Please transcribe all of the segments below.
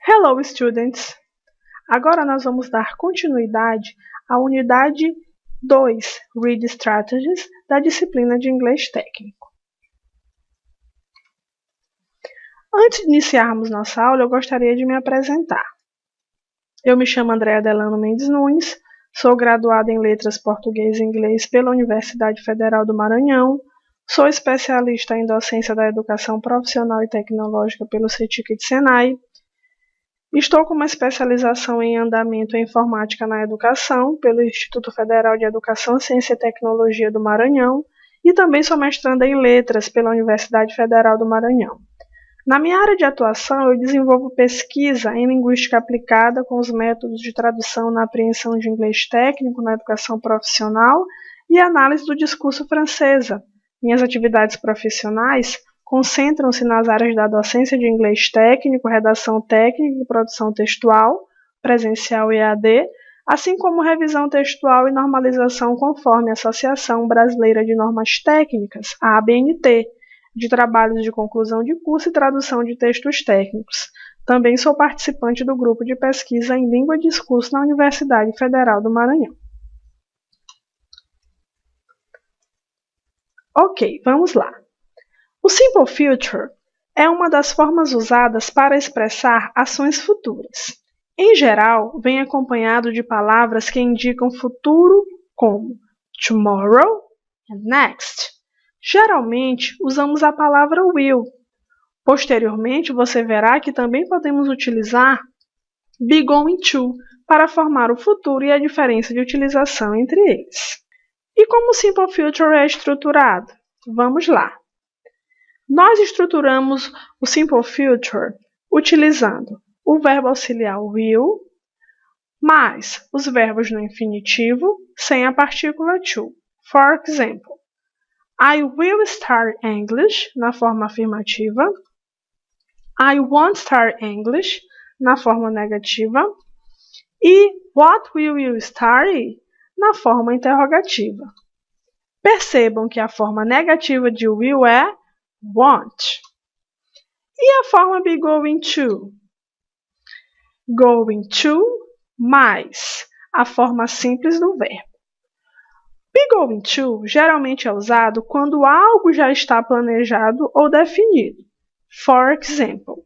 Hello, students! Agora nós vamos dar continuidade à unidade 2, Read Strategies, da disciplina de Inglês Técnico. Antes de iniciarmos nossa aula, eu gostaria de me apresentar. Eu me chamo Andréa Delano Mendes Nunes, sou graduada em Letras Português e Inglês pela Universidade Federal do Maranhão, sou especialista em docência da educação profissional e tecnológica pelo CETIC-SENAI. Estou com uma especialização em andamento em informática na educação pelo Instituto Federal de Educação, Ciência e Tecnologia do Maranhão e também sou mestranda em letras pela Universidade Federal do Maranhão. Na minha área de atuação, eu desenvolvo pesquisa em linguística aplicada com os métodos de tradução na apreensão de inglês técnico na educação profissional e análise do discurso francesa. Minhas atividades profissionais concentram-se nas áreas da docência de inglês técnico, redação técnica e produção textual, presencial e EAD, assim como revisão textual e normalização conforme a Associação Brasileira de Normas Técnicas, a ABNT, de trabalhos de conclusão de curso e tradução de textos técnicos. Também sou participante do grupo de pesquisa em língua e discurso na Universidade Federal do Maranhão. Ok, vamos lá. O Simple Future é uma das formas usadas para expressar ações futuras. Em geral, vem acompanhado de palavras que indicam futuro como tomorrow and next. Geralmente, usamos a palavra will. Posteriormente, você verá que também podemos utilizar be going to para formar o futuro e a diferença de utilização entre eles. E como o Simple Future é estruturado? Vamos lá. Nós estruturamos o Simple Future utilizando o verbo auxiliar will, mais os verbos no infinitivo, sem a partícula to. For example, I will start English, na forma afirmativa. I won't start English, na forma negativa. E what will you study, na forma interrogativa. Percebam que a forma negativa de will é won't. E a forma be going to? Going to mais a forma simples do verbo. Be going to geralmente é usado quando algo já está planejado ou definido. For example,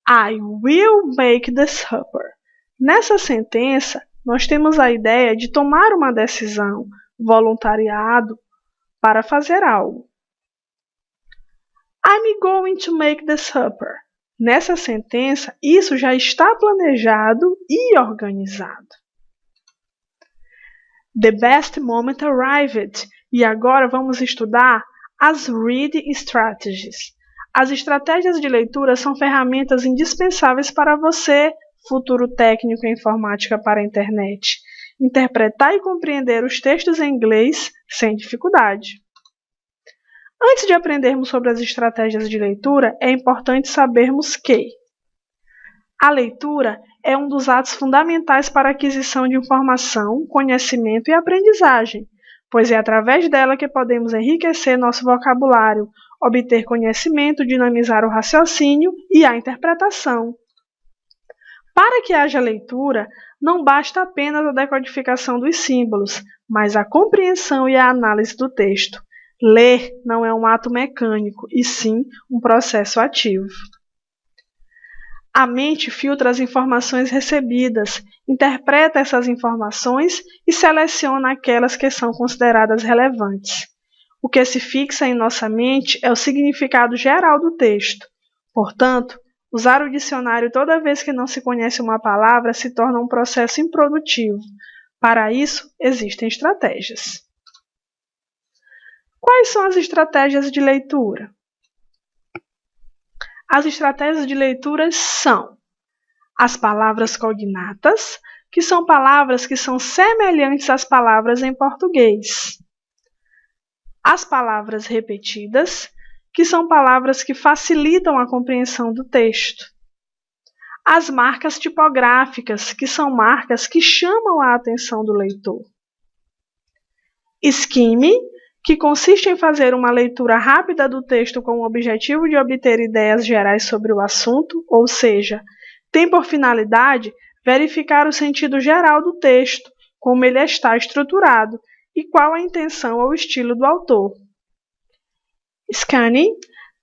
I will make the supper. Nessa sentença, nós temos a ideia de tomar uma decisão, voluntariado, para fazer algo. I'm going to make the supper. Nessa sentença, isso já está planejado e organizado. The best moment arrived. E agora vamos estudar as reading strategies. As estratégias de leitura são ferramentas indispensáveis para você, futuro técnico em informática para a internet, interpretar e compreender os textos em inglês sem dificuldade. Antes de aprendermos sobre as estratégias de leitura, é importante sabermos que a leitura é um dos atos fundamentais para a aquisição de informação, conhecimento e aprendizagem, pois é através dela que podemos enriquecer nosso vocabulário, obter conhecimento, dinamizar o raciocínio e a interpretação. Para que haja leitura, não basta apenas a decodificação dos símbolos, mas a compreensão e a análise do texto. Ler não é um ato mecânico, e sim um processo ativo. A mente filtra as informações recebidas, interpreta essas informações e seleciona aquelas que são consideradas relevantes. O que se fixa em nossa mente é o significado geral do texto. Portanto, usar o dicionário toda vez que não se conhece uma palavra se torna um processo improdutivo. Para isso, existem estratégias. Quais são as estratégias de leitura? As estratégias de leitura são as palavras cognatas, que são palavras que são semelhantes às palavras em português. As palavras repetidas, que são palavras que facilitam a compreensão do texto. As marcas tipográficas, que são marcas que chamam a atenção do leitor. Skimming, que consiste em fazer uma leitura rápida do texto com o objetivo de obter ideias gerais sobre o assunto, ou seja, tem por finalidade verificar o sentido geral do texto, como ele está estruturado e qual a intenção ou estilo do autor. Scanning,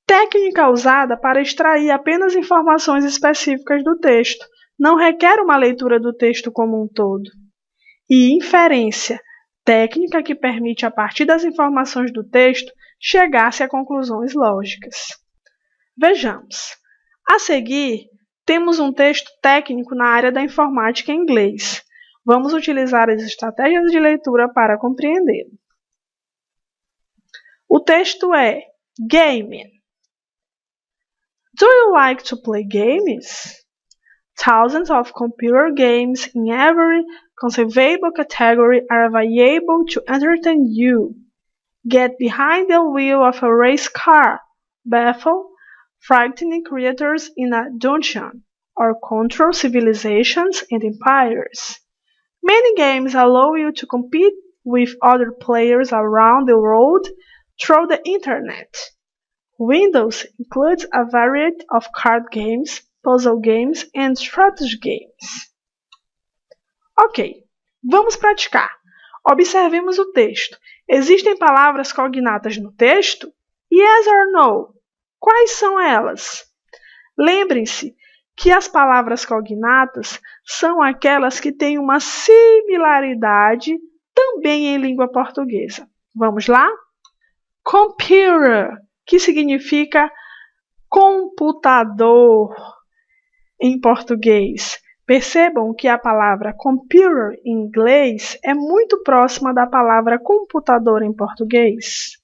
técnica usada para extrair apenas informações específicas do texto, não requer uma leitura do texto como um todo. E inferência, técnica que permite, a partir das informações do texto, chegar-se a conclusões lógicas. Vejamos. A seguir, temos um texto técnico na área da informática em inglês. Vamos utilizar as estratégias de leitura para compreendê-lo. O texto é Gaming. Do you like to play games? Thousands of computer games in every conceivable category are available to entertain you. Get behind the wheel of a race car, baffle frightening creatures in a dungeon, or control civilizations and empires. Many games allow you to compete with other players around the world through the internet. Windows includes a variety of card games, puzzle games and strategy games. Ok, vamos praticar. Observemos o texto. Existem palavras cognatas no texto? Yes or no? Quais são elas? Lembrem-se que as palavras cognatas são aquelas que têm uma similaridade também em língua portuguesa. Vamos lá? Computer, que significa computador em português. Percebam que a palavra computer em inglês é muito próxima da palavra computador em português.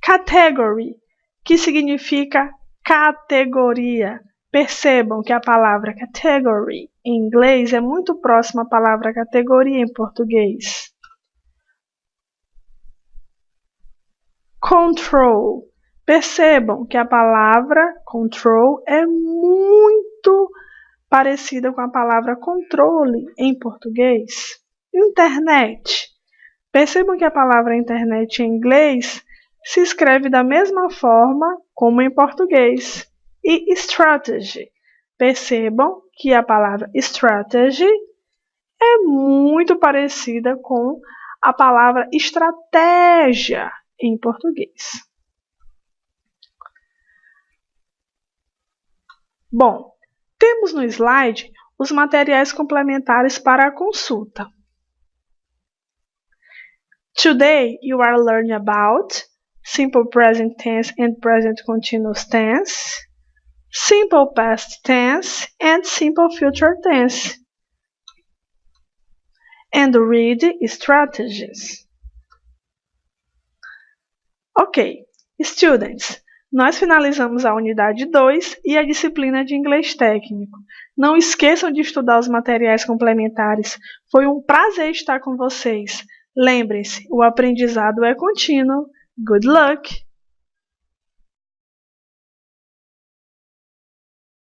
Category, que significa categoria. Percebam que a palavra category em inglês é muito próxima à palavra categoria em português. Control. Percebam que a palavra control é muito parecida com a palavra controle em português. Internet. Percebam que a palavra internet em inglês se escreve da mesma forma como em português. E strategy. Percebam que a palavra strategy é muito parecida com a palavra estratégia em português. Bom, temos no slide os materiais complementares para a consulta. Today you are learning about simple present tense and present continuous tense, simple past tense and simple future tense, and read strategies. Ok, students, nós finalizamos a unidade 2 e a disciplina de inglês técnico. Não esqueçam de estudar os materiais complementares. Foi um prazer estar com vocês. Lembrem-se, o aprendizado é contínuo. Good luck!